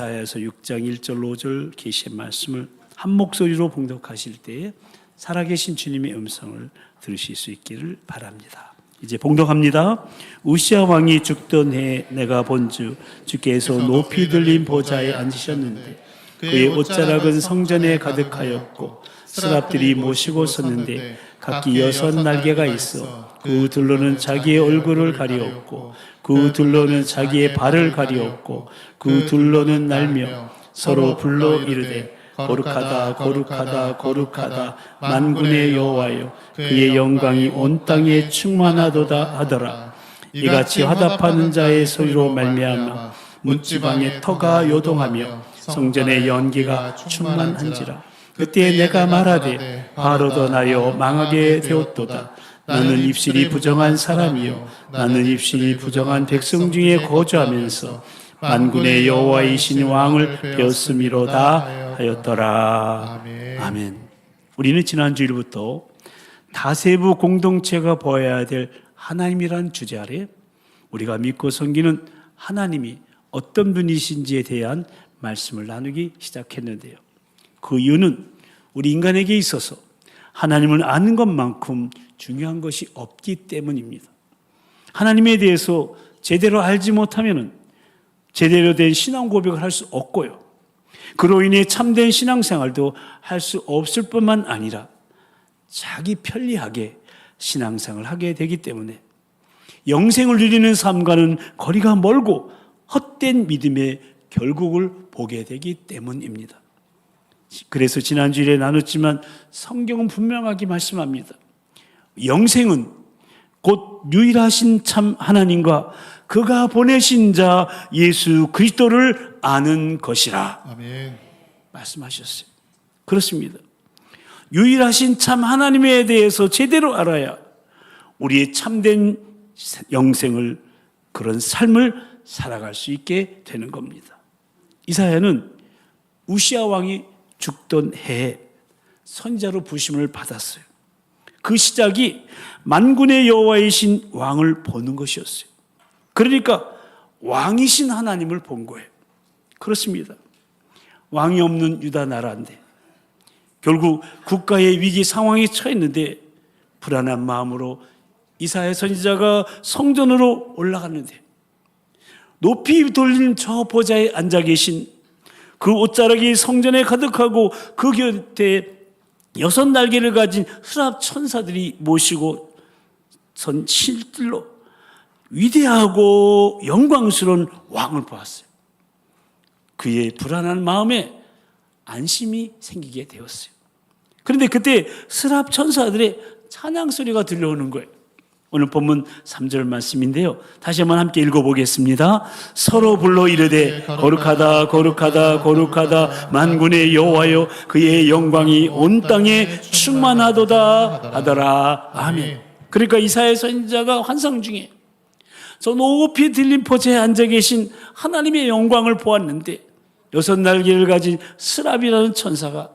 이사야서 6장 1절 5절 계시의 말씀을 한 목소리로 봉독하실 때에 살아계신 주님의 음성을 들으실 수 있기를 바랍니다. 이제 봉독합니다. 우시아 왕이 죽던 해 내가 본즉 주께서 높이 들린 보좌에 앉으셨는데 그의 옷자락은 성전에 가득하였고 스랍들이 모시고 섰는데 각기 6 날개가 있어 그 둘로는 자기의 얼굴을 가리었고 그 둘로는 자기의 발을 가리었고 그 둘로는 날며 서로 불러 이르되 거룩하다 거룩하다 거룩하다 만군의 여호와여 그의 영광이 온 땅에 충만하도다 하더라. 이같이 화답하는 자의 소리로 말미암아 문지방의 터가 요동하며 성전의 연기가 충만한지라. 그때 내가 말하되 바로도 나여 망하게 되었도다. 나는 입술이 부정한 사람이요 나는 입술이 부정한 백성 중에 거주하면서 만군의 여호와이신 왕을 배웠음이로다 하였더라. 아멘. 우리는 지난 주일부터 다세부 공동체가 보아야 될 하나님이라는 주제 아래 우리가 믿고 섬기는 하나님이 어떤 분이신지에 대한 말씀을 나누기 시작했는데요. 그 이유는 우리 인간에게 있어서 하나님을 아는 것만큼 중요한 것이 없기 때문입니다. 하나님에 대해서 제대로 알지 못하면 제대로 된 신앙 고백을 할 수 없고요. 그로 인해 참된 신앙생활도 할 수 없을 뿐만 아니라 자기 편리하게 신앙생활을 하게 되기 때문에 영생을 누리는 삶과는 거리가 멀고 헛된 믿음의 결국을 보게 되기 때문입니다. 그래서 지난주에 나눴지만 성경은 분명하게 말씀합니다. 영생은 곧 유일하신 참 하나님과 그가 보내신 자 예수 그리스도를 아는 것이라. 아멘. 말씀하셨어요. 그렇습니다. 유일하신 참 하나님에 대해서 제대로 알아야 우리의 참된 영생을, 그런 삶을 살아갈 수 있게 되는 겁니다. 이사야는 우시아 왕이 죽던 해에 선지자로 부심을 받았어요. 그 시작이 만군의 여호와이신 왕을 보는 것이었어요. 그러니까 왕이신 하나님을 본 거예요. 그렇습니다. 왕이 없는 유다 나라인데 결국 국가의 위기 상황에 처했는데 불안한 마음으로 이사야 선지자가 성전으로 올라갔는데 높이 돌린 저 보좌에 앉아 계신 그 옷자락이 성전에 가득하고 그 곁에 6 날개를 가진 흑암 천사들이 모시고 선 실들로 위대하고 영광스러운 왕을 보았어요. 그의 불안한 마음에 안심이 생기게 되었어요. 그런데 그때 스랍 천사들의 찬양 소리가 들려오는 거예요. 오늘 본문 3절 말씀인데요. 다시 한번 함께 읽어보겠습니다. 서로 불러 이르되 거룩하다 거룩하다 거룩하다 만군의 여호와여 그의 영광이 온 땅에 충만하도다 하더라. 아멘. 그러니까 이사야 선지자가 환상 중에 저 높이 들린 보좌에 앉아 계신 하나님의 영광을 보았는데 6 날개를 가진 스랍이라는 천사가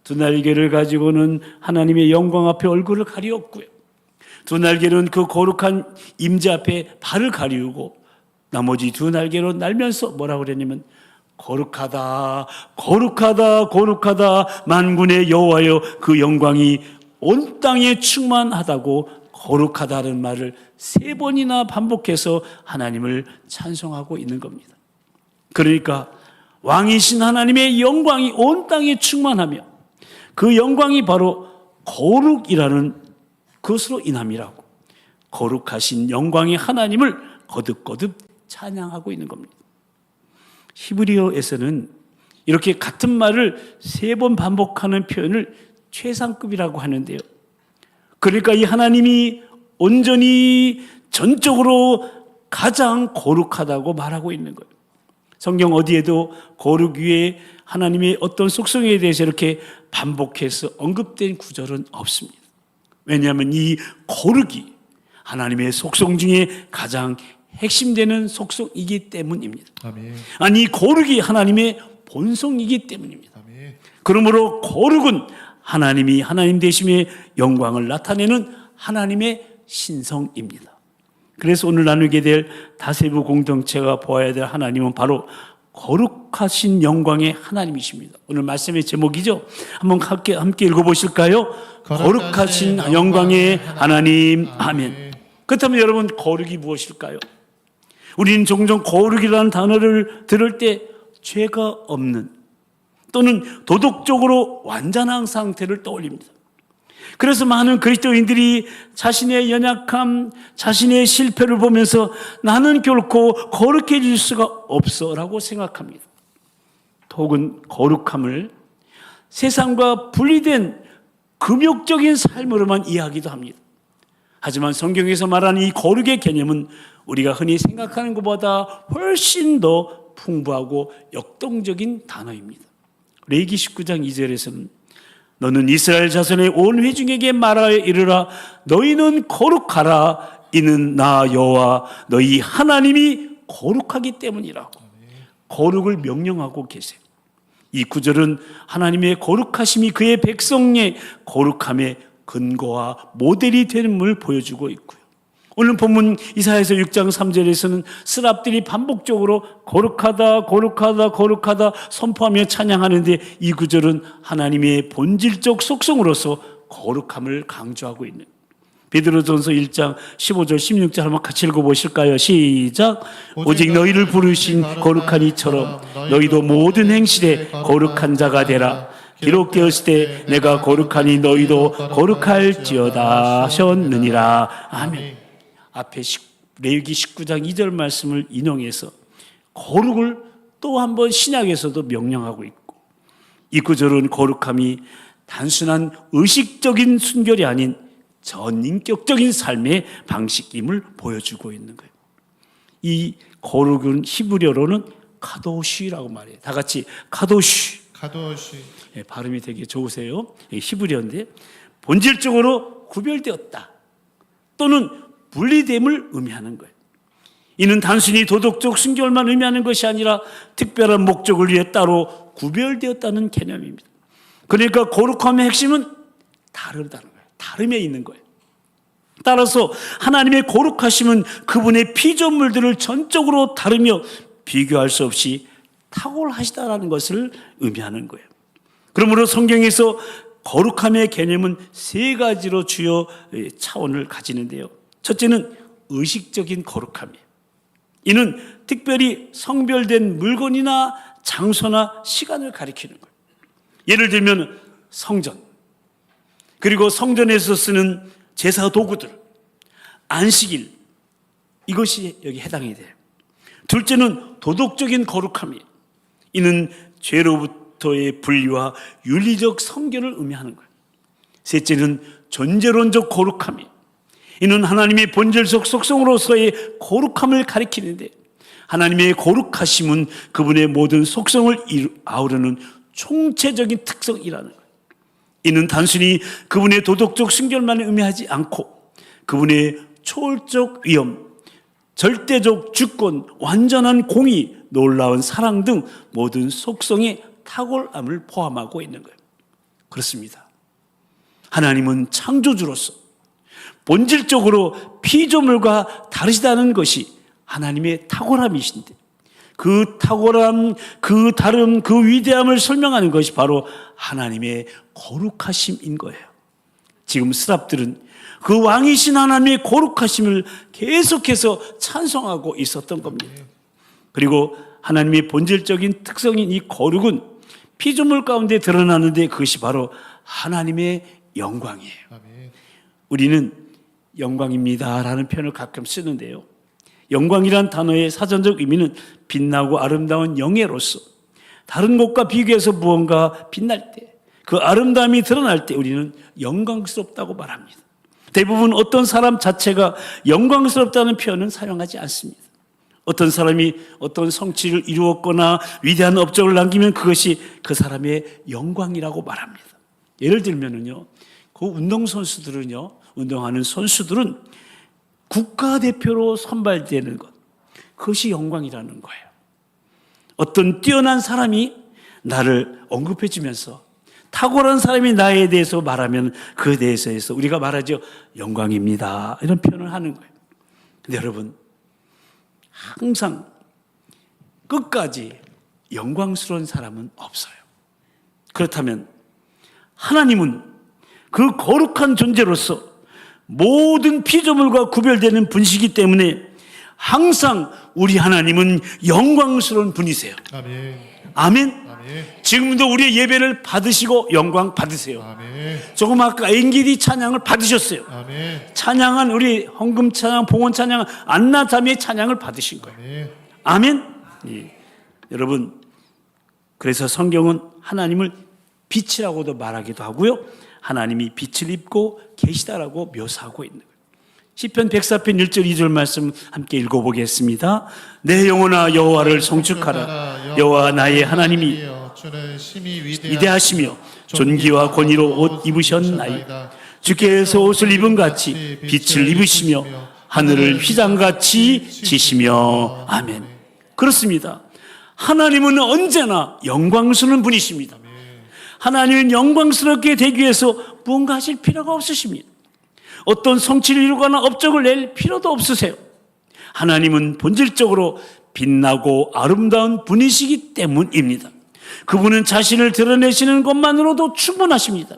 2 날개를 가지고는 하나님의 영광 앞에 얼굴을 가리었고요. 2 날개는 그 거룩한 임재 앞에 발을 가리우고 나머지 2 날개로 날면서 뭐라고 그랬냐면 거룩하다 거룩하다 거룩하다 만군의 여호와여 그 영광이 온 땅에 충만하다고 거룩하다는 말을 3번이나 반복해서 하나님을 찬송하고 있는 겁니다. 그러니까 왕이신 하나님의 영광이 온 땅에 충만하며 그 영광이 바로 거룩이라는 그것으로 인함이라고 거룩하신 영광의 하나님을 거듭거듭 찬양하고 있는 겁니다. 히브리어에서는 이렇게 같은 말을 3번 반복하는 표현을 최상급이라고 하는데요. 그러니까 이 하나님이 온전히 전적으로 가장 거룩하다고 말하고 있는 거예요. 성경 어디에도 거룩 위에 하나님의 어떤 속성에 대해서 이렇게 반복해서 언급된 구절은 없습니다. 왜냐하면 이 거룩이 하나님의 속성 중에 가장 핵심되는 속성이기 때문입니다. 아멘. 아니 거룩이 하나님의 본성이기 때문입니다. 아멘. 그러므로 거룩은 하나님이 하나님 되심의 영광을 나타내는 하나님의 신성입니다. 그래서 오늘 나누게 될 다세부 공동체가 보아야 될 하나님은 바로 거룩하신 영광의 하나님이십니다. 오늘 말씀의 제목이죠. 한번 함께 읽어보실까요? 거룩하신 영광의 하나님. 아멘. 그렇다면 여러분, 거룩이 무엇일까요? 우리는 종종 거룩이라는 단어를 들을 때 죄가 없는 또는 도덕적으로 완전한 상태를 떠올립니다. 그래서 많은 그리스도인들이 자신의 연약함, 자신의 실패를 보면서 나는 결코 거룩해질 수가 없어라고 생각합니다. 혹은 거룩함을 세상과 분리된 금욕적인 삶으로만 이해하기도 합니다. 하지만 성경에서 말하는 이 거룩의 개념은 우리가 흔히 생각하는 것보다 훨씬 더 풍부하고 역동적인 단어입니다. 레위기 19장 2절에서는 너는 이스라엘 자손의 온 회중에게 말하여 이르라 너희는 거룩하라 이는 나 여호와 너희 하나님이 거룩하기 때문이라고 거룩을 명령하고 계세요. 이 구절은 하나님의 거룩하심이 그의 백성의 거룩함의 근거와 모델이 되는을 보여주고 있고요. 오늘 본문 이사야서 6장 3절에서는 스랍들이 반복적으로 거룩하다 거룩하다 거룩하다 선포하며 찬양하는데 이 구절은 하나님의 본질적 속성으로서 거룩함을 강조하고 있는 베드로전서 1장 15절 16절 한번 같이 읽어보실까요? 시작. 오직 너희를 부르신 거룩한 이처럼 너희도 모든 행실에 거룩한 자가 되라. 기록되었을 때 내가 거룩하니 너희도 거룩할지어다 하셨느니라. 아멘. 앞에 레위기 19장 2절 말씀을 인용해서 거룩을 또 한 번 신약에서도 명령하고 있고 이 구절은 거룩함이 단순한 의식적인 순결이 아닌 전인격적인 삶의 방식임을 보여주고 있는 거예요. 이 거룩은 히브리어로는 카도시라고 말해요. 다 같이 카도시. 예, 발음이 되게 좋으세요. 히브리어인데 본질적으로 구별되었다 또는 분리됨을 의미하는 거예요. 이는 단순히 도덕적 순결만 의미하는 것이 아니라 특별한 목적을 위해 따로 구별되었다는 개념입니다. 그러니까 거룩함의 핵심은 다르다는 거예요. 다름에 있는 거예요. 따라서 하나님의 거룩하심은 그분의 피조물들을 전적으로 다르며 비교할 수 없이 탁월하시다라는 것을 의미하는 거예요. 그러므로 성경에서 거룩함의 개념은 세 가지로 주요 차원을 가지는데요. 첫째는 의식적인 거룩함이에요. 이는 특별히 성별된 물건이나 장소나 시간을 가리키는 거예요. 예를 들면 성전, 그리고 성전에서 쓰는 제사 도구들, 안식일, 이것이 여기 해당이 돼요. 둘째는 도덕적인 거룩함이에요. 이는 죄로부터의 분리와 윤리적 성결을 의미하는 거예요. 셋째는 존재론적 거룩함이에요. 이는 하나님의 본질적 속성으로서의 거룩함을 가리키는데 하나님의 거룩하심은 그분의 모든 속성을 아우르는 총체적인 특성이라는 거예요. 이는 단순히 그분의 도덕적 순결만을 의미하지 않고 그분의 초월적 위엄, 절대적 주권, 완전한 공의, 놀라운 사랑 등 모든 속성의 탁월함을 포함하고 있는 거예요. 그렇습니다. 하나님은 창조주로서 본질적으로 피조물과 다르시다는 것이 하나님의 탁월함이신데 그 탁월함, 그 다름, 그 위대함을 설명하는 것이 바로 하나님의 거룩하심인 거예요. 지금 스랍들은 그 왕이신 하나님의 거룩하심을 계속해서 찬송하고 있었던 겁니다. 그리고 하나님의 본질적인 특성인 이 거룩은 피조물 가운데 드러나는데 그것이 바로 하나님의 영광이에요. 우리는 영광입니다라는 표현을 가끔 쓰는데요. 영광이란 단어의 사전적 의미는 빛나고 아름다운 영예로서 다른 것과 비교해서 무언가 빛날 때, 그 아름다움이 드러날 때 우리는 영광스럽다고 말합니다. 대부분 어떤 사람 자체가 영광스럽다는 표현은 사용하지 않습니다. 어떤 사람이 어떤 성취를 이루었거나 위대한 업적을 남기면 그것이 그 사람의 영광이라고 말합니다. 예를 들면은요, 그 운동하는 선수들은 국가대표로 선발되는 것, 그것이 영광이라는 거예요. 어떤 뛰어난 사람이 나를 언급해 주면서 탁월한 사람이 나에 대해서 말하면 그에 대해서 우리가 말하죠. 영광입니다. 이런 표현을 하는 거예요. 근데 여러분, 항상 끝까지 영광스러운 사람은 없어요. 그렇다면 하나님은 그 거룩한 존재로서 모든 피조물과 구별되는 분이시기 때문에 항상 우리 하나님은 영광스러운 분이세요. 아멘. 아멘. 아멘. 지금도 우리의 예배를 받으시고 영광 받으세요. 아멘. 조금 아까 엔기디 찬양을 받으셨어요. 아멘. 찬양한 우리 헌금 찬양, 봉헌 찬양, 안나자매의 찬양을 받으신 거예요. 아멘. 아멘. 예. 여러분, 그래서 성경은 하나님을 빛이라고도 말하기도 하고요, 하나님이 빛을 입고 계시다라고 묘사하고 있는 거예요. 시편 104편 1절 2절 말씀 함께 읽어보겠습니다. 내 영혼아 여호와를 송축하라. 여호와 나의 하나님이 주는 심히 위대하시며 존귀와 권위로 옷 입으셨나이다. 주께서 옷을 입은 같이 빛을 입으시며 하늘을 휘장같이 지시며. 아멘. 그렇습니다. 하나님은 언제나 영광스러운 분이십니다. 하나님은 영광스럽게 되기 위해서 무언가 하실 필요가 없으십니다. 어떤 성취를 이루거나 업적을 낼 필요도 없으세요. 하나님은 본질적으로 빛나고 아름다운 분이시기 때문입니다. 그분은 자신을 드러내시는 것만으로도 충분하십니다.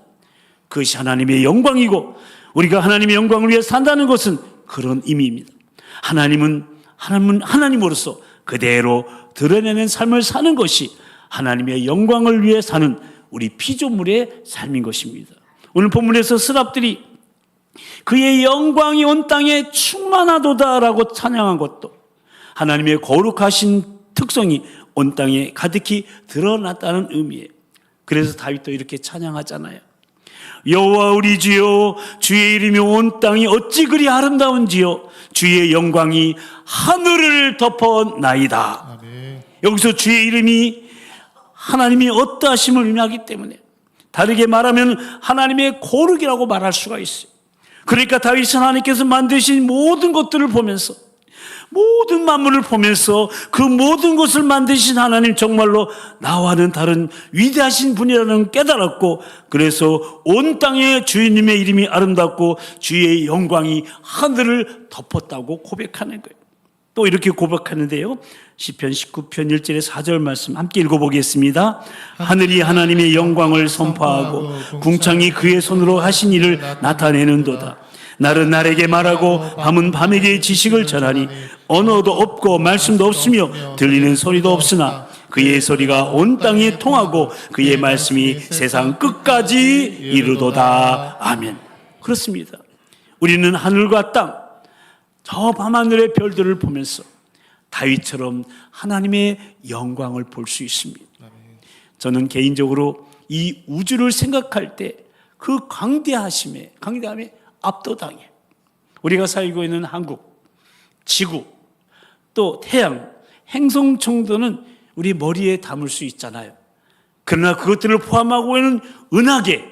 그것이 하나님의 영광이고, 우리가 하나님의 영광을 위해 산다는 것은 그런 의미입니다. 하나님은 하나님으로서 그대로 드러내는 삶을 사는 것이 하나님의 영광을 위해 사는 우리 피조물의 삶인 것입니다. 오늘 본문에서 스랍들이 그의 영광이 온 땅에 충만하도다라고 찬양한 것도 하나님의 거룩하신 특성이 온 땅에 가득히 드러났다는 의미예요. 그래서 다윗도 이렇게 찬양하잖아요. 여호와 우리 주여, 주의 이름이 온 땅이 어찌 그리 아름다운지요, 주의 영광이 하늘을 덮어나이다. 아멘. 여기서 주의 이름이 하나님이 어떠하심을 의미하기 때문에, 다르게 말하면 하나님의 거룩이라고 말할 수가 있어요. 그러니까 다윗은 하나님께서 만드신 모든 것들을 보면서, 모든 만물을 보면서 그 모든 것을 만드신 하나님 정말로 나와는 다른 위대하신 분이라는 깨달았고, 그래서 온 땅에 주님의 이름이 아름답고 주의 영광이 하늘을 덮었다고 고백하는 거예요. 또 이렇게 고백하는데요, 시편 19편 1절에 4절 말씀 함께 읽어보겠습니다. 하늘이 하나님의 영광을 선포하고 궁창이 그의 손으로 하신 일을 나타내는도다. 날은 날에게 말하고 밤은 밤에게 지식을 전하니 언어도 없고 말씀도 없으며 들리는 소리도 없으나 그의 소리가 온 땅에 통하고 그의 말씀이 세상 끝까지 이르도다. 아멘. 그렇습니다. 우리는 하늘과 땅, 저 밤하늘의 별들을 보면서 다윗처럼 하나님의 영광을 볼 수 있습니다. 저는 개인적으로 이 우주를 생각할 때 그 광대함에 압도당해. 우리가 살고 있는 한국, 지구, 또 태양, 행성 정도는 우리 머리에 담을 수 있잖아요. 그러나 그것들을 포함하고 있는 은하계,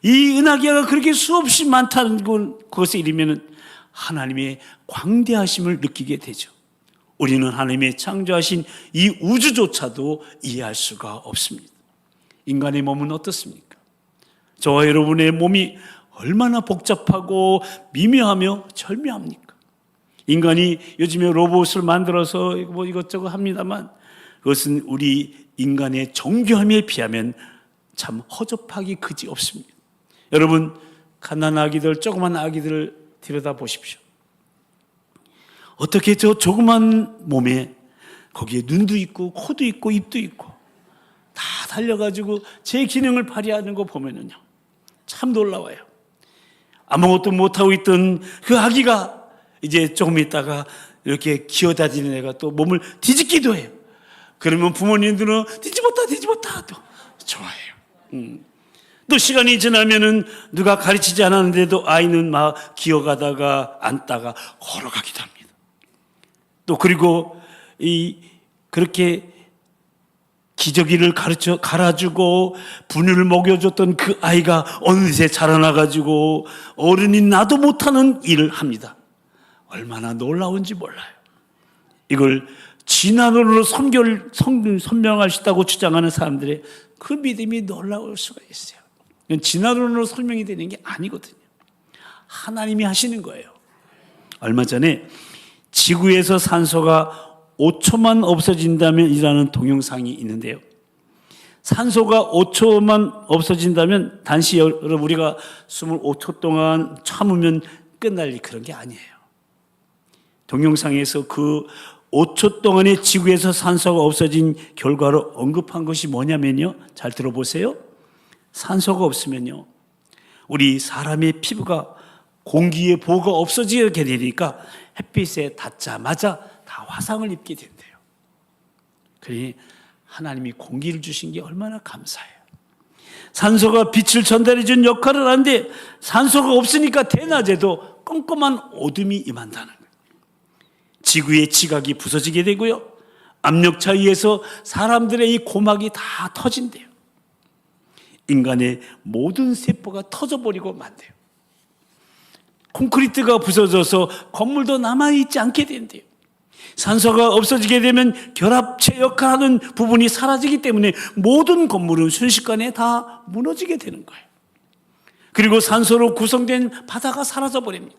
이 은하계가 그렇게 수없이 많다는 그것에 이르면 하나님의 광대하심을 느끼게 되죠. 우리는 하나님의 창조하신 이 우주조차도 이해할 수가 없습니다. 인간의 몸은 어떻습니까? 저와 여러분의 몸이 얼마나 복잡하고 미묘하며 절묘합니까? 인간이 요즘에 로봇을 만들어서 뭐 이것저것 합니다만, 그것은 우리 인간의 정교함에 비하면 참 허접하기 그지 없습니다. 여러분, 갓난 아기들, 조그만 아기들을 들여다 보십시오. 어떻게 저 조그만 몸에 거기에 눈도 있고 코도 있고 입도 있고 다 달려가지고 제 기능을 발휘하는 거 보면은요, 참 놀라워요. 아무것도 못하고 있던 그 아기가 이제 조금 있다가 이렇게 기어다니는 애가 또 몸을 뒤집기도 해요. 그러면 부모님들은 뒤집었다 또 좋아해요. 또 시간이 지나면은 누가 가르치지 않았는데도 아이는 막 기어가다가 앉다가 걸어가기도 합니다. 또 그리고 그렇게 기저귀를 갈아주고 분유를 먹여줬던 그 아이가 어느새 자라나가지고 어른이 나도 못하는 일을 합니다. 얼마나 놀라운지 몰라요. 이걸 진화론으로 설명할 수 있다고 주장하는 사람들의 그 믿음이 놀라울 수가 있어요. 이건 진화론으로 설명이 되는 게 아니거든요. 하나님이 하시는 거예요. 얼마 전에 지구에서 산소가 5초만 없어진다면이라는 동영상이 있는데요. 산소가 5초만 없어진다면 단시 여러분 우리가 숨을 5초 동안 참으면 끝날 일 그런 게 아니에요. 동영상에서 그 5초 동안에 지구에서 산소가 없어진 결과로 언급한 것이 뭐냐면요. 잘 들어보세요. 산소가 없으면요. 우리 사람의 피부가 공기의 보호가 없어지게 되니까 햇빛에 닿자마자 다 화상을 입게 된대요. 그러니 하나님이 공기를 주신 게 얼마나 감사해요. 산소가 빛을 전달해 준 역할을 하는데 산소가 없으니까 대낮에도 껌껌한 어둠이 임한다는 거예요. 지구의 지각이 부서지게 되고요. 압력차 의해서 사람들의 이 고막이 다 터진대요. 인간의 모든 세포가 터져버리고 만대요. 콘크리트가 부서져서 건물도 남아있지 않게 된대요. 산소가 없어지게 되면 결합체 역할하는 부분이 사라지기 때문에 모든 건물은 순식간에 다 무너지게 되는 거예요. 그리고 산소로 구성된 바다가 사라져버립니다.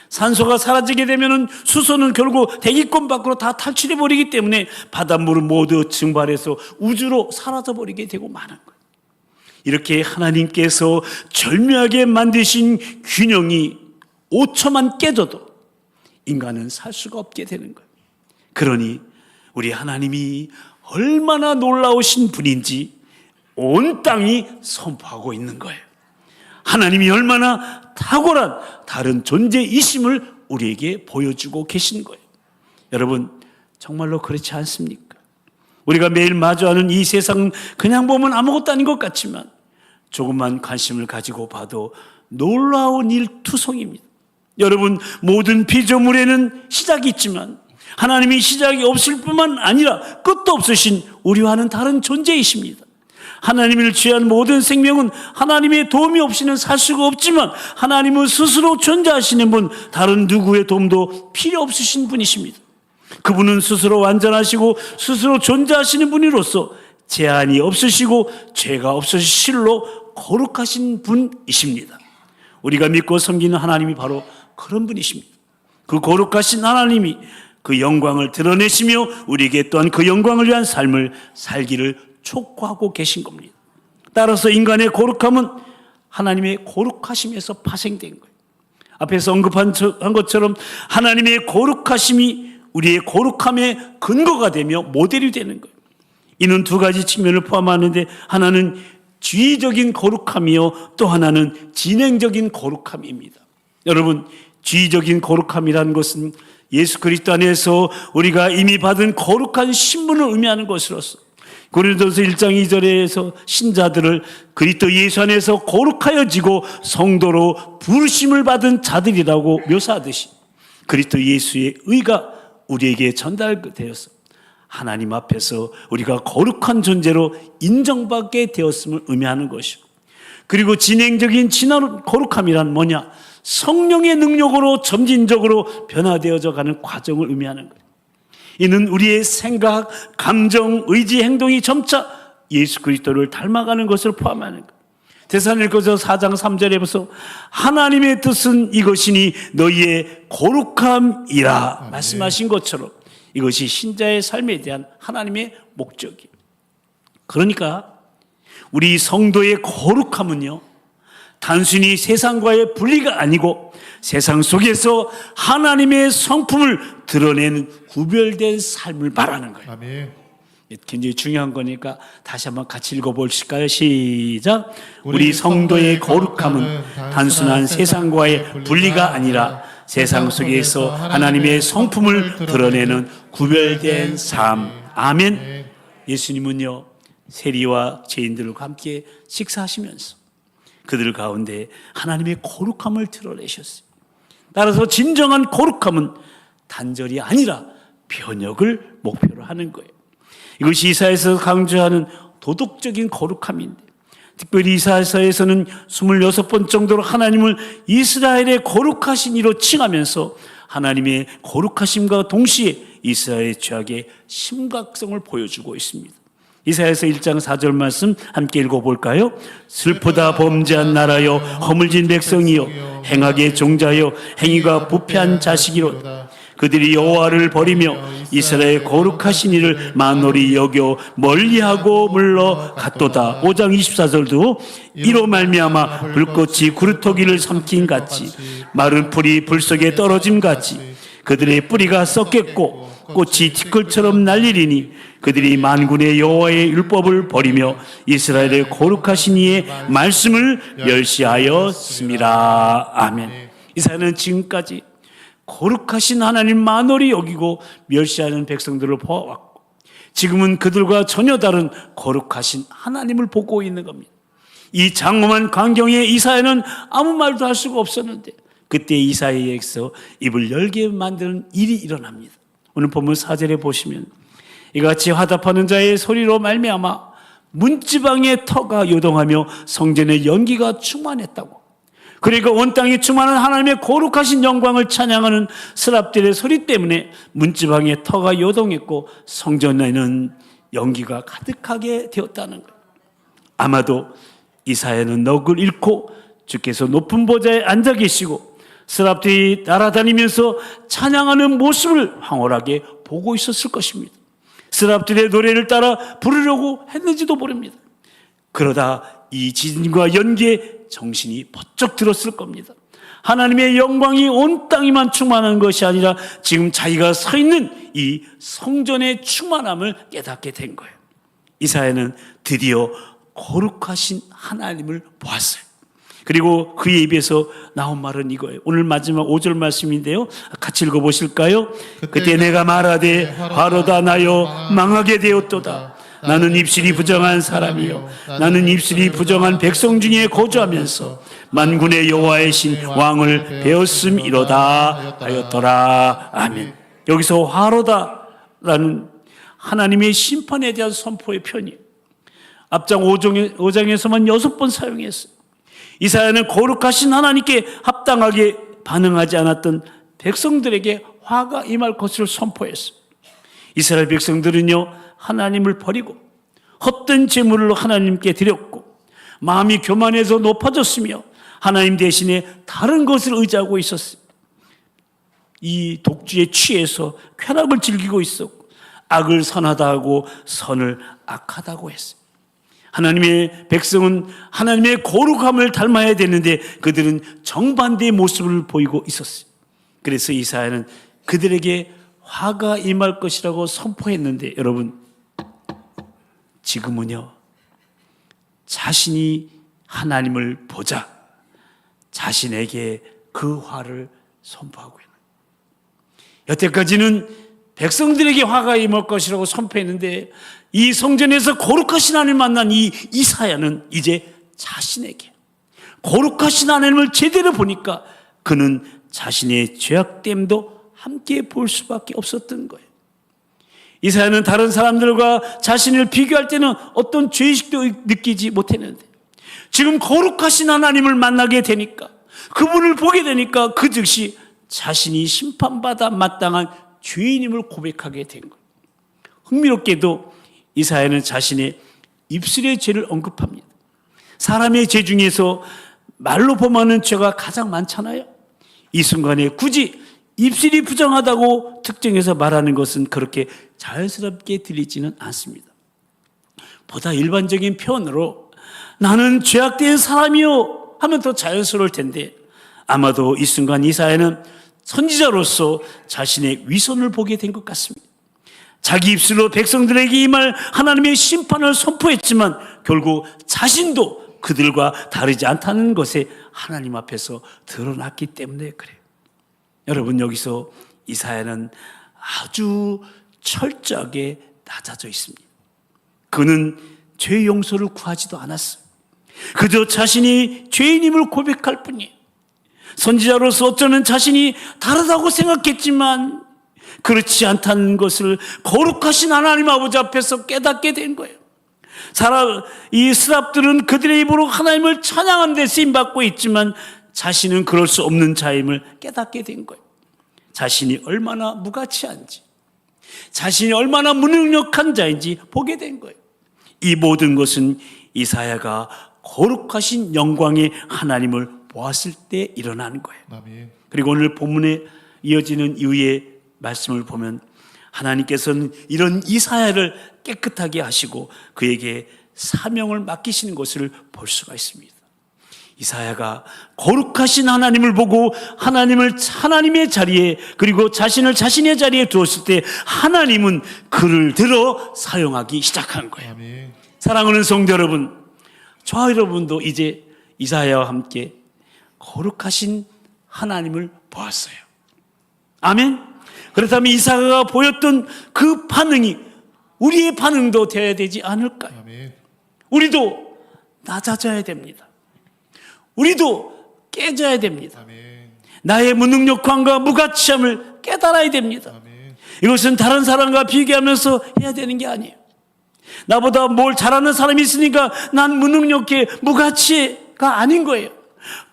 산소가 사라지게 되면 수소는 결국 대기권 밖으로 다 탈출해 버리기 때문에 바닷물은 모두 증발해서 우주로 사라져 버리게 되고 마는 거예요. 이렇게 하나님께서 절묘하게 만드신 균형이 5초만 깨져도 인간은 살 수가 없게 되는 거예요. 그러니 우리 하나님이 얼마나 놀라우신 분인지 온 땅이 선포하고 있는 거예요. 하나님이 얼마나 탁월한 다른 존재이심을 우리에게 보여주고 계신 거예요. 여러분 정말로 그렇지 않습니까? 우리가 매일 마주하는 이 세상 그냥 보면 아무것도 아닌 것 같지만 조금만 관심을 가지고 봐도 놀라운 일투성입니다. 여러분 모든 피조물에는 시작이 있지만 하나님이 시작이 없을 뿐만 아니라 끝도 없으신 우리와는 다른 존재이십니다. 하나님을 취한 모든 생명은 하나님의 도움이 없이는 살 수가 없지만 하나님은 스스로 존재하시는 분, 다른 누구의 도움도 필요 없으신 분이십니다. 그분은 스스로 완전하시고 스스로 존재하시는 분으로서 제한이 없으시고 죄가 없으신 실로 거룩하신 분이십니다. 우리가 믿고 섬기는 하나님이 바로 그런 분이십니다. 그 거룩하신 하나님이 그 영광을 드러내시며 우리에게 또한 그 영광을 위한 삶을 살기를 촉구하고 계신 겁니다. 따라서 인간의 거룩함은 하나님의 거룩하심에서 파생된 거예요. 앞에서 언급한 것처럼 하나님의 거룩하심이 우리의 거룩함의 근거가 되며 모델이 되는 거예요. 이는 두 가지 측면을 포함하는데 하나는 주의적인 거룩함이요 또 하나는 진행적인 거룩함입니다. 여러분 주의적인 거룩함이라는 것은 예수 그리스도 안에서 우리가 이미 받은 거룩한 신분을 의미하는 것으로서 고린도서 1장 2절에서 신자들을 그리스도 예수 안에서 거룩하여지고 성도로 부르심을 받은 자들이라고 묘사하듯이 그리스도 예수의 의가 우리에게 전달되어서 하나님 앞에서 우리가 거룩한 존재로 인정받게 되었음을 의미하는 것이고, 그리고 진행적인 거룩함이란 뭐냐? 성령의 능력으로 점진적으로 변화되어져 가는 과정을 의미하는 거예요. 이는 우리의 생각, 감정, 의지, 행동이 점차 예수 그리스도를 닮아가는 것을 포함하는 거예요. 데살로니가서 4장 3절에 보서 하나님의 뜻은 이것이니 너희의 거룩함이라 말씀하신 것처럼 이것이 신자의 삶에 대한 하나님의 목적이에요. 그러니까 우리 성도의 거룩함은요, 단순히 세상과의 분리가 아니고 세상 속에서 하나님의 성품을 드러내는 구별된 삶을 말하는 거예요. 아멘. 굉장히 중요한 거니까 다시 한번 같이 읽어보실까요? 시작. 우리 성도의 거룩함은 단순한 세상과의 분리가 아니라 세상 속에서 하나님의 성품을 드러내는 구별된 삶. 아멘. 예수님은요, 세리와 죄인들과 함께 식사하시면서 그들 가운데 하나님의 거룩함을 드러내셨어요. 따라서 진정한 거룩함은 단절이 아니라 변혁을 목표로 하는 거예요. 이것이 이사야에서 강조하는 도덕적인 거룩함인데, 특별히 이사야서에서는 26번 정도로 하나님을 이스라엘의 거룩하신 이로 칭하면서 하나님의 거룩하심과 동시에 이스라엘의 죄악의 심각성을 보여주고 있습니다. 이사야서 1장 4절 말씀 함께 읽어볼까요? 슬프다 범죄한 나라여, 허물진 백성이여, 행악의 종자여, 행위가 부패한 자식이로다. 그들이 여호와를 버리며 이스라엘 거룩하신 이를 만홀히 여겨 멀리하고 물러갔도다. 5장 24절도 이로 말미암아 불꽃이 구루터기를 삼킨 같이 마른 풀이 불 속에 떨어짐 같이 그들의 뿌리가 썩겠고 꽃이 티끌처럼 날리리니 그들이 만군의 여호와의 율법을 버리며 이스라엘의 거룩하신 이의 말씀을 멸시하였습니다. 아멘. 이사야는 지금까지 거룩하신 하나님 만홀히 여기고 멸시하는 백성들을 보아왔고 지금은 그들과 전혀 다른 거룩하신 하나님을 보고 있는 겁니다. 이 장엄한 광경에 이사야는 아무 말도 할 수가 없었는데 그때 이사야에게서 입을 열게 만드는 일이 일어납니다. 오늘 본문 4절에 보시면 이같이 화답하는 자의 소리로 말미암아 문지방의 터가 요동하며 성전의 연기가 충만했다고. 그러니까 온 땅이 충만한 하나님의 거룩하신 영광을 찬양하는 스랍들의 소리 때문에 문지방의 터가 요동했고 성전에는 연기가 가득하게 되었다는 거예요. 아마도 이사야는 넋을 잃고 주께서 높은 보좌에 앉아 계시고 스랍들이 날아다니면서 찬양하는 모습을 황홀하게 보고 있었을 것입니다. 스랍들의 노래를 따라 부르려고 했는지도 모릅니다. 그러다 이 지진과 연기에 정신이 번쩍 들었을 겁니다. 하나님의 영광이 온 땅에만 충만한 것이 아니라 지금 자기가 서 있는 이 성전의 충만함을 깨닫게 된 거예요. 이사야는 드디어 거룩하신 하나님을 보았어요. 그리고 그의 입에서 나온 말은 이거예요. 오늘 마지막 5절 말씀인데요. 같이 읽어보실까요? 그때 내가 말하되 화로다 나여 망하게 되었도다. 나는 입술이 부정한 사람이요 나는 입술이 부정한 백성 중에 거주하면서 만군의 여호와의 신 왕을 배웠음이로다 하였더라. 아멘. 여기서 화로다라는 하나님의 심판에 대한 선포의 표현이에요. 앞장 5장에서만 6번 사용했어요. 이사야는 거룩하신 하나님께 합당하게 반응하지 않았던 백성들에게 화가 임할 것을 선포했어요. 이스라엘 백성들은요 하나님을 버리고 헛된 제물을 하나님께 드렸고 마음이 교만해서 높아졌으며 하나님 대신에 다른 것을 의지하고 있었어요. 이 독주에 취해서 쾌락을 즐기고 있었고 악을 선하다 하고 선을 악하다고 했어요. 하나님의 백성은 하나님의 거룩함을 닮아야 되는데 그들은 정반대의 모습을 보이고 있었어요. 그래서 이사야는 그들에게 화가 임할 것이라고 선포했는데 여러분 지금은요 자신이 하나님을 보자 자신에게 그 화를 선포하고 있는 거예요. 여태까지는 백성들에게 화가 임할 것이라고 선포했는데 이 성전에서 거룩하신 하나님을 만난 이 이사야는 이제 자신에게 거룩하신 하나님을 제대로 보니까 그는 자신의 죄악됨도 함께 볼 수밖에 없었던 거예요. 이사야는 다른 사람들과 자신을 비교할 때는 어떤 죄의식도 느끼지 못했는데 지금 거룩하신 하나님을 만나게 되니까 그분을 보게 되니까 그 즉시 자신이 심판받아 마땅한 죄인임을 고백하게 된 거예요. 흥미롭게도 이사야는 자신의 입술의 죄를 언급합니다. 사람의 죄 중에서 말로 범하는 죄가 가장 많잖아요. 이 순간에 굳이 입술이 부정하다고 특정해서 말하는 것은 그렇게 자연스럽게 들리지는 않습니다. 보다 일반적인 표현으로 나는 죄악된 사람이요 하면 더 자연스러울 텐데 아마도 이 순간 이사야는 선지자로서 자신의 위선을 보게 된 것 같습니다. 자기 입술로 백성들에게 이 말 하나님의 심판을 선포했지만 결국 자신도 그들과 다르지 않다는 것에 하나님 앞에서 드러났기 때문에 그래요. 여러분 여기서 이사야는 아주 철저하게 낮아져 있습니다. 그는 죄 용서를 구하지도 않았어요. 그저 자신이 죄인임을 고백할 뿐이에요. 선지자로서 어쩌면 자신이 다르다고 생각했지만 그렇지 않다는 것을 거룩하신 하나님 아버지 앞에서 깨닫게 된 거예요. 이 스랍들은 그들의 입으로 하나님을 찬양하는 데 쓰임받고 있지만 자신은 그럴 수 없는 자임을 깨닫게 된 거예요. 자신이 얼마나 무가치한지 자신이 얼마나 무능력한 자인지 보게 된 거예요. 이 모든 것은 이사야가 거룩하신 영광의 하나님을 보았을 때 일어나는 거예요. 아멘. 그리고 오늘 본문에 이어지는 이후에 말씀을 보면 하나님께서는 이런 이사야를 깨끗하게 하시고 그에게 사명을 맡기시는 것을 볼 수가 있습니다. 이사야가 거룩하신 하나님을 보고 하나님의 자리에, 그리고 자신을 자신의 자리에 두었을 때 하나님은 그를 들어 사용하기 시작한 거예요. 아멘. 사랑하는 성도 여러분, 저와 여러분도 이제 이사야와 함께 거룩하신 하나님을 보았어요. 아멘. 그렇다면 이사야가 보였던 그 반응이 우리의 반응도 되어야 되지 않을까요? 아멘. 우리도 낮아져야 됩니다. 우리도 깨져야 됩니다. 아멘. 나의 무능력함과 무가치함을 깨달아야 됩니다. 아멘. 이것은 다른 사람과 비교하면서 해야 되는 게 아니에요. 나보다 뭘 잘하는 사람이 있으니까 난 무능력해, 무가치가 아닌 거예요.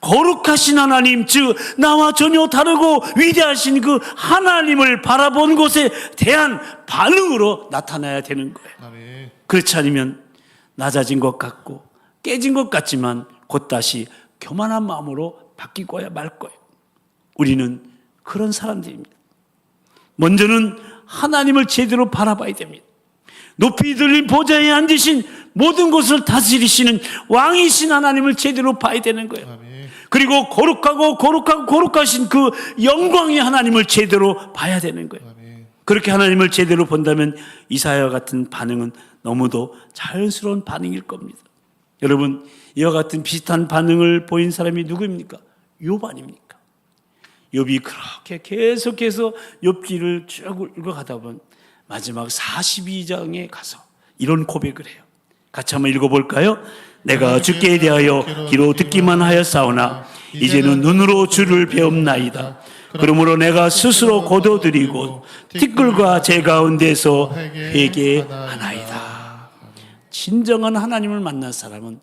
거룩하신 하나님, 즉 나와 전혀 다르고 위대하신 그 하나님을 바라본 것에 대한 반응으로 나타나야 되는 거예요. 아멘. 그렇지 않으면 낮아진 것 같고 깨진 것 같지만 곧 다시 교만한 마음으로 바뀌고야 말 거예요. 우리는 그런 사람들입니다. 먼저는 하나님을 제대로 바라봐야 됩니다. 높이 들린 보좌에 앉으신 모든 것을 다스리시는 왕이신 하나님을 제대로 봐야 되는 거예요. 아멘. 그리고 거룩하신 그 영광의 하나님을 제대로 봐야 되는 거예요. 아멘. 그렇게 하나님을 제대로 본다면 이사야와 같은 반응은 너무도 자연스러운 반응일 겁니다. 여러분, 이와 같은 비슷한 반응을 보인 사람이 누구입니까? 욥 아닙니까? 욥이 그렇게 계속해서 욥기를 쭉 읽어가다 보면 마지막 42장에 가서 이런 고백을 해요. 같이 한번 읽어볼까요? 내가 주께 대하여 귀로 듣기만 하였사오나 이제는 눈으로 주를 배움나이다. 그러므로 내가 스스로 고도드리고 티끌과 제 가운데서 회개하나이다. 진정한 하나님을 만난 사람은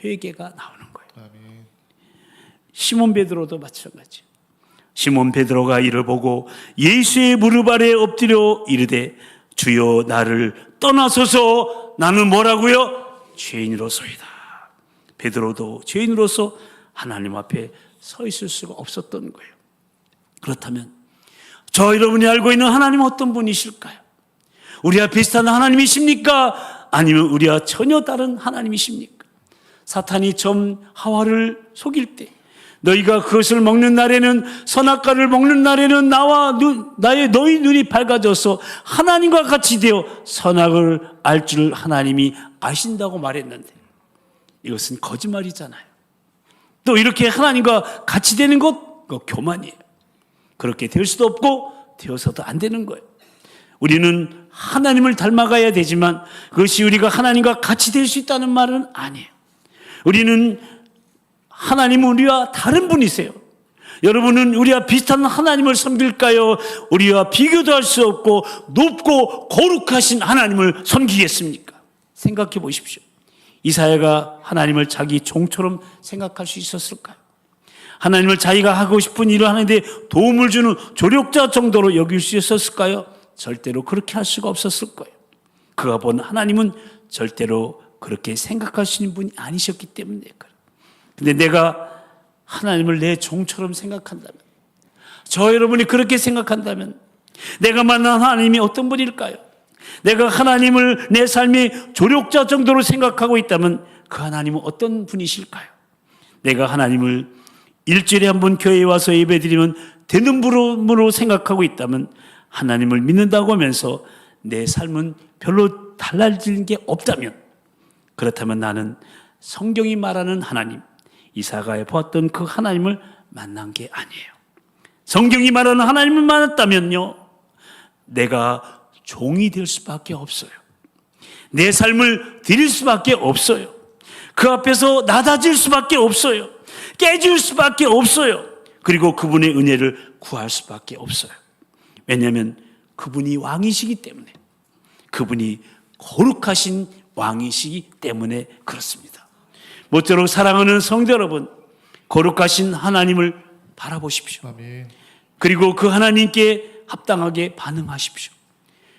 회개가 나오는 거예요. 아멘. 시몬 베드로도 마찬가지. 시몬 베드로가 이를 보고 예수의 무릎 아래 엎드려 이르되 주여 나를 떠나소서. 나는 뭐라고요? 죄인으로서이다. 베드로도 죄인으로서 하나님 앞에 서 있을 수가 없었던 거예요. 그렇다면 저 여러분이 알고 있는 하나님은 어떤 분이실까요? 우리와 비슷한 하나님이십니까? 아니면 우리와 전혀 다른 하나님이십니까? 사탄이 처음 하와를 속일 때 너희가 그것을 먹는 날에는, 선악과를 먹는 날에는 너희 눈이 밝아져서 하나님과 같이 되어 선악을 알 줄 하나님이 아신다고 말했는데 이것은 거짓말이잖아요. 또 이렇게 하나님과 같이 되는 것, 그거 교만이에요. 그렇게 될 수도 없고 되어서도 안 되는 거예요. 우리는 하나님을 닮아가야 되지만 그것이 우리가 하나님과 같이 될 수 있다는 말은 아니에요. 우리는 하나님은 우리와 다른 분이세요. 여러분은 우리와 비슷한 하나님을 섬길까요? 우리와 비교도 할 수 없고 높고 거룩하신 하나님을 섬기겠습니까? 생각해 보십시오. 이사야가 하나님을 자기 종처럼 생각할 수 있었을까요? 하나님을 자기가 하고 싶은 일을 하는데 도움을 주는 조력자 정도로 여길 수 있었을까요? 절대로 그렇게 할 수가 없었을 거예요. 그가 본 하나님은 절대로 그렇게 생각하시는 분이 아니셨기 때문에 그래요. 근데 내가 하나님을 내 종처럼 생각한다면, 저 여러분이 그렇게 생각한다면 내가 만난 하나님이 어떤 분일까요? 내가 하나님을 내 삶의 조력자 정도로 생각하고 있다면 그 하나님은 어떤 분이실까요? 내가 하나님을 일주일에 한 번 교회에 와서 예배드리면 되는 부름으로 생각하고 있다면, 하나님을 믿는다고 하면서 내 삶은 별로 달라지는 게 없다면, 그렇다면 나는 성경이 말하는 하나님, 이사야가 보았던 그 하나님을 만난 게 아니에요. 성경이 말하는 하나님을 만났다면요, 내가 종이 될 수밖에 없어요. 내 삶을 드릴 수밖에 없어요. 그 앞에서 낮아질 수밖에 없어요. 깨질 수밖에 없어요. 그리고 그분의 은혜를 구할 수밖에 없어요. 왜냐하면 그분이 왕이시기 때문에, 그분이 거룩하신 왕이시기 때문에 그렇습니다. 모쪼록 사랑하는 성도 여러분, 거룩하신 하나님을 바라보십시오. 아멘. 그리고 그 하나님께 합당하게 반응하십시오.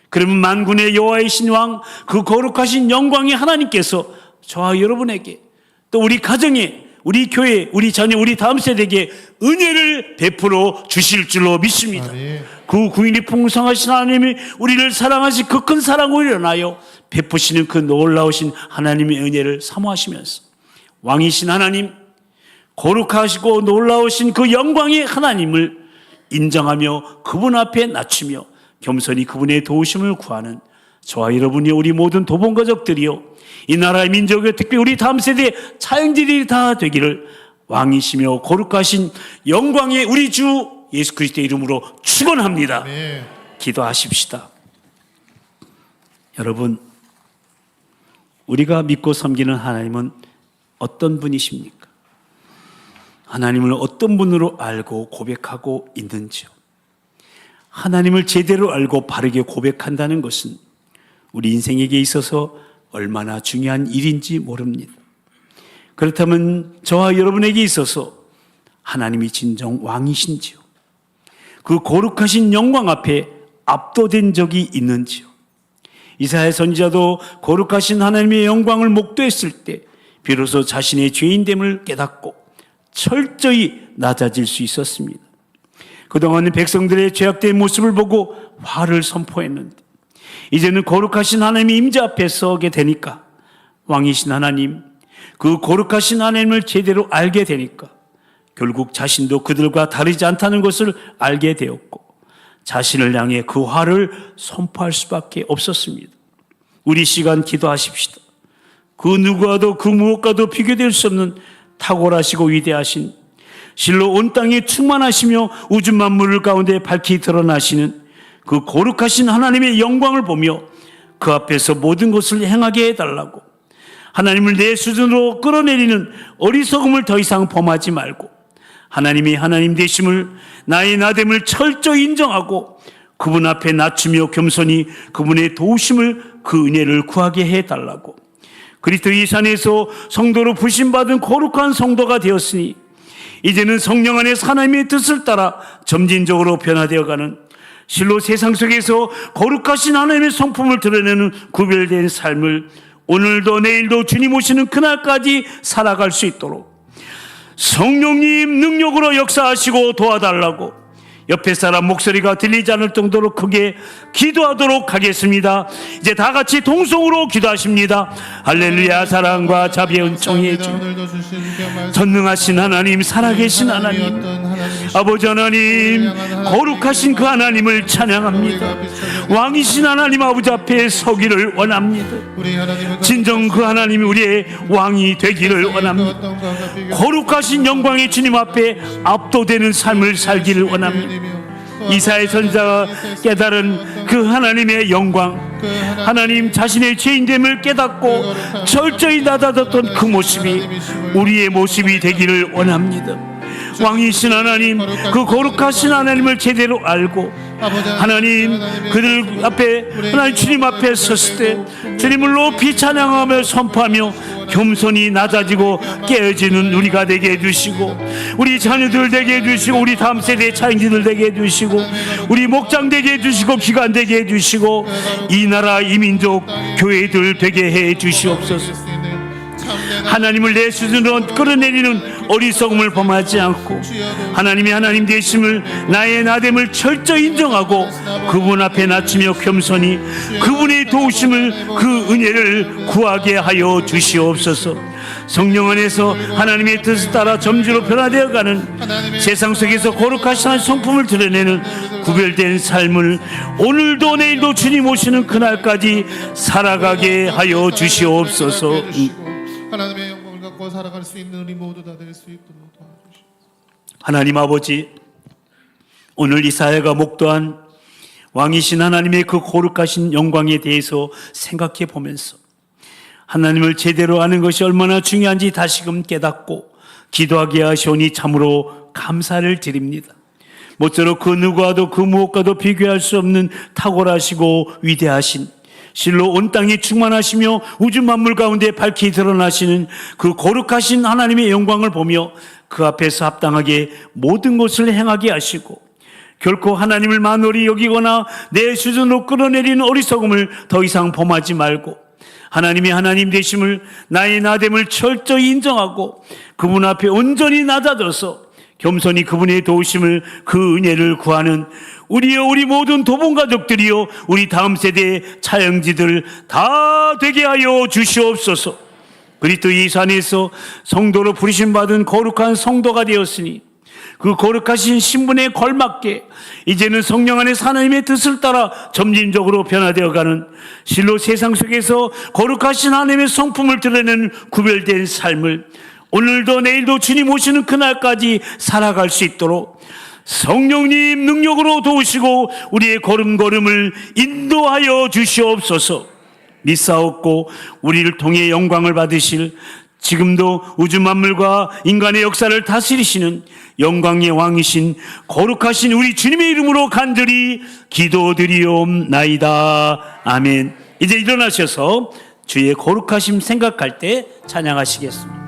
그러면 만군의 여호와의 신왕, 그 거룩하신 영광의 하나님께서 저와 여러분에게, 또 우리 가정에, 우리 교회, 우리 자녀, 우리 다음 세대에게 은혜를 베풀어 주실 줄로 믿습니다. 아멘. 그 구인이 풍성하신 하나님이 우리를 사랑하신 그 큰 사랑을 일어나여 베푸시는 그 놀라우신 하나님의 은혜를 사모하시면서 왕이신 하나님, 거룩하시고 놀라우신 그 영광의 하나님을 인정하며 그분 앞에 낮추며 겸손히 그분의 도우심을 구하는 저와 여러분이 우리 모든 도봉가족들이요 이 나라의 민족의 특별히 우리 다음 세대의 차영들이 다 되기를 왕이시며 거룩하신 영광의 우리 주 예수 그리스도의 이름으로 축원합니다. 네. 기도하십시다. 여러분, 우리가 믿고 섬기는 하나님은 어떤 분이십니까? 하나님을 어떤 분으로 알고 고백하고 있는지요? 하나님을 제대로 알고 바르게 고백한다는 것은 우리 인생에게 있어서 얼마나 중요한 일인지 모릅니다. 그렇다면 저와 여러분에게 있어서 하나님이 진정 왕이신지요? 그 거룩하신 영광 앞에 압도된 적이 있는지요? 이사야 선지자도 거룩하신 하나님의 영광을 목도했을 때 비로소 자신의 죄인됨을 깨닫고 철저히 낮아질 수 있었습니다. 그동안은 백성들의 죄악된 모습을 보고 화를 선포했는데 이제는 거룩하신 하나님의 임재 앞에 서게 되니까 왕이신 하나님, 그 거룩하신 하나님을 제대로 알게 되니까 결국 자신도 그들과 다르지 않다는 것을 알게 되었고 자신을 향해 그 화를 선포할 수밖에 없었습니다. 우리 시간 기도하십시다. 그 누구와도 그 무엇과도 비교될 수 없는 탁월하시고 위대하신 실로 온 땅에 충만하시며 우주 만물 가운데 밝히 드러나시는 그 거룩하신 하나님의 영광을 보며 그 앞에서 모든 것을 행하게 해달라고 하나님을 내 수준으로 끌어내리는 어리석음을 더 이상 범하지 말고 하나님이 하나님 되심을 나의 나됨을 철저히 인정하고 그분 앞에 낮추며 겸손히 그분의 도우심을 그 은혜를 구하게 해달라고 그리스도의 산에서 성도로 부심받은 거룩한 성도가 되었으니 이제는 성령 안에서 하나님의 뜻을 따라 점진적으로 변화되어가는 실로 세상 속에서 거룩하신 하나님의 성품을 드러내는 구별된 삶을 오늘도 내일도 주님 오시는 그날까지 살아갈 수 있도록 성령님 능력으로 역사하시고 도와달라고 옆에 사람 목소리가 들리지 않을 정도로 크게 기도하도록 하겠습니다. 이제 다 같이 동성으로 기도하십니다. 할렐루야. 사랑과 자비의 은총의 주 전능하신 하나님, 살아계신 하나님, 아버지 하나님, 거룩하신 그 하나님을 찬양합니다. 왕이신 하나님 아버지 앞에 서기를 원합니다. 진정 그 하나님이 우리의 왕이 되기를 원합니다. 거룩하신 영광의 주님 앞에 압도되는 삶을 살기를 원합니다. 이사야 선지자가 깨달은 그 하나님의 영광, 하나님 자신의 죄인됨을 깨닫고 철저히 낮아졌던 그 모습이 우리의 모습이 되기를 원합니다. 왕이신 하나님, 그 거룩하신 하나님을 제대로 알고 하나님 그들 앞에 하나님 주님 앞에 섰을 때 주님을 높이 찬양하며 선포하며 겸손히 낮아지고 깨어지는 우리가 되게 해주시고 우리 자녀들 되게 해주시고 우리 다음 세대 차인지들 되게 해주시고 우리 목장 되게 해주시고 기관 되게 해주시고 이 나라 이 민족 교회들 되게 해주시옵소서. 하나님을 내 수준으로 끌어내리는 어리석음을 범하지 않고 하나님이 하나님 되심을 나의 나됨을 철저히 인정하고 그분 앞에 낮추며 겸손히 그분의 도우심을 그 은혜를 구하게 하여 주시옵소서. 성령 안에서 하나님의 뜻을 따라 점주로 변화되어가는 세상 속에서 거룩하신 성품을 드러내는 구별된 삶을 오늘도 내일도 주님 오시는 그날까지 살아가게 하여 주시옵소서. 하나님의 영광을 갖고 살아갈 수 있는 우리 모두 다 될 수 있도록 도와주시옵소서. 하나님 아버지, 오늘 이사야가 목도한 왕이신 하나님의 그 거룩하신 영광에 대해서 생각해 보면서 하나님을 제대로 아는 것이 얼마나 중요한지 다시금 깨닫고 기도하게 하시오니 참으로 감사를 드립니다. 모쪼록 그 누구와도 그 무엇과도 비교할 수 없는 탁월하시고 위대하신 실로 온 땅에 충만하시며 우주 만물 가운데 밝히 드러나시는 그 거룩하신 하나님의 영광을 보며 그 앞에서 합당하게 모든 것을 행하게 하시고 결코 하나님을 만홀히 여기거나 내 수준으로 끌어내리는 어리석음을 더 이상 범하지 말고 하나님이 하나님 되심을, 나의 나됨을 철저히 인정하고 그분 앞에 온전히 낮아져서 겸손히 그분의 도우심을, 그 은혜를 구하는 우리 모든 도봉가족들이요, 우리 다음 세대의 차영지들 다 되게 하여 주시옵소서. 그리스도 예수 안에서 성도로 부르심받은 거룩한 성도가 되었으니 그 거룩하신 신분에 걸맞게 이제는 성령 안에서 하나님의 뜻을 따라 점진적으로 변화되어가는, 실로 세상 속에서 거룩하신 하나님의 성품을 드러내는 구별된 삶을 오늘도 내일도 주님 오시는 그날까지 살아갈 수 있도록 성령님 능력으로 도우시고 우리의 걸음걸음을 인도하여 주시옵소서. 믿사옵고 우리를 통해 영광을 받으실, 지금도 우주 만물과 인간의 역사를 다스리시는 영광의 왕이신 거룩하신 우리 주님의 이름으로 간절히 기도드리옵나이다. 아멘. 이제 일어나셔서 주의 거룩하심 생각할 때 찬양하시겠습니다.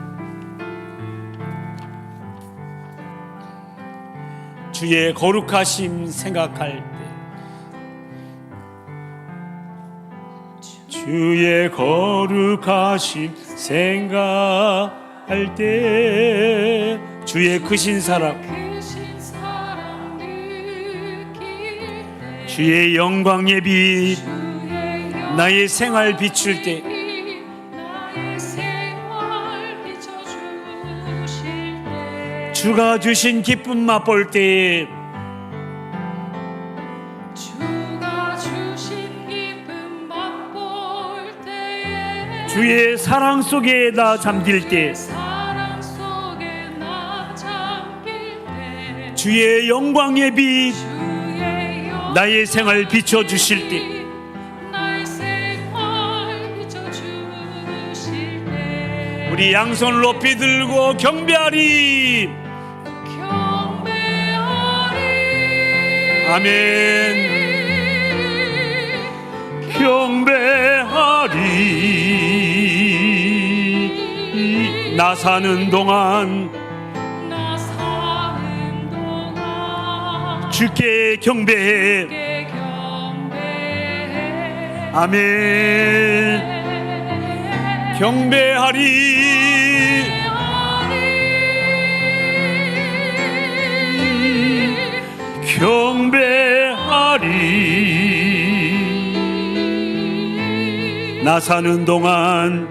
주의 거룩하심 생각할 때, 주의 거룩하심 생각할 때, 주의 크신 사랑, 주의 영광의 빛 나의 생활 비출 때, 주가 주신 기쁨 맛볼 때, 주의 사랑 속에 나 잠길 때, 주의 영광의 빛 나의 생활 비춰주실 때, 우리 양손 높이 들고 경배하리. 아멘. 경배하리. 나 사는 동안 주께 경배해. 아멘. 경배하리. 경배하리. 나 사는 동안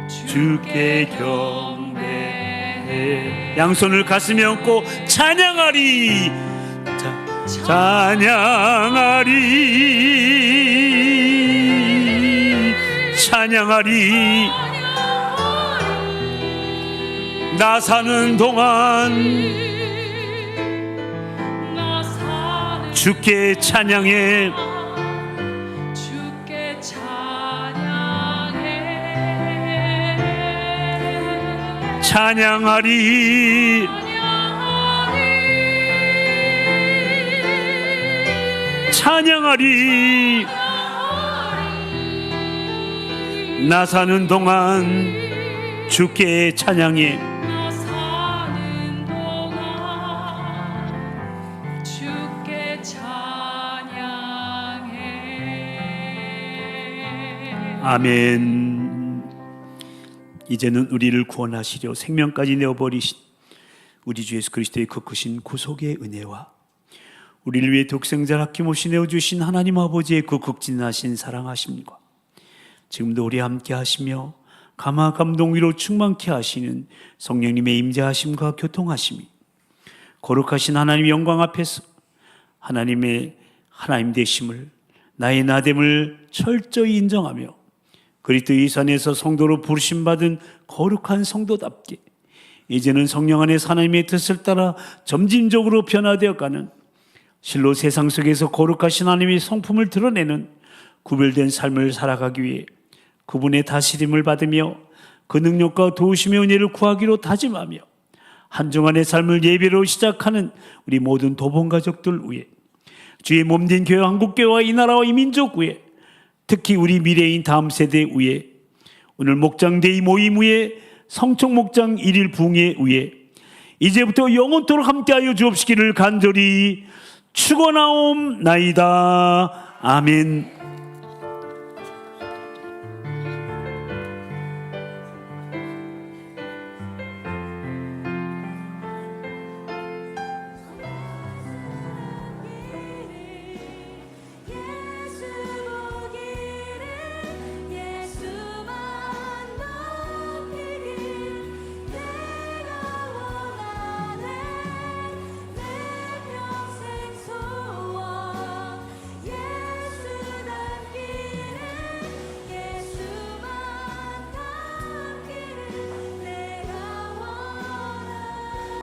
주께 경배해. 양손을 가슴에 얹고 찬양하리. 찬양하리. 찬양하리. 나 사는 동안 주께 찬양해. 주께 찬양해. 찬양하리. 찬양하리. 나 사는 동안 주께 찬양해. 나 사는 동안 주께 찬양해. 아멘. 이제는 우리를 구원하시려 생명까지 내어버리신 우리 주 예수 그리스도의 그 크신 구속의 은혜와 우리를 위해 독생자를 아낌없이 내어주신 하나님 아버지의 그 극진하신 사랑하심과 지금도 우리 함께 하시며 감화 감동 위로 충만케 하시는 성령님의 임재하심과 교통하심이 거룩하신 하나님의 영광 앞에서 하나님의 하나님 되심을, 나의 나됨을 철저히 인정하며 그리스도 예수 안에서 성도로 부르심받은 거룩한 성도답게 이제는 성령 안에서 하나님의 뜻을 따라 점진적으로 변화되어가는, 실로 세상 속에서 거룩하신 하나님의 성품을 드러내는 구별된 삶을 살아가기 위해 그분의 다스림을 받으며 그 능력과 도우심의 은혜를 구하기로 다짐하며 한정안의 삶을 예배로 시작하는 우리 모든 도봉가족들 위해, 주의 몸된 교회 한국교회와 이 나라와 이 민족 위해, 특히 우리 미래인 다음 세대 위해, 오늘 목장대의 모임 위에 성청 목장 1일 부흥회 위해 이제부터 영원토록 함께하여 주옵시기를 간절히 죽어나옴나이다. 아멘.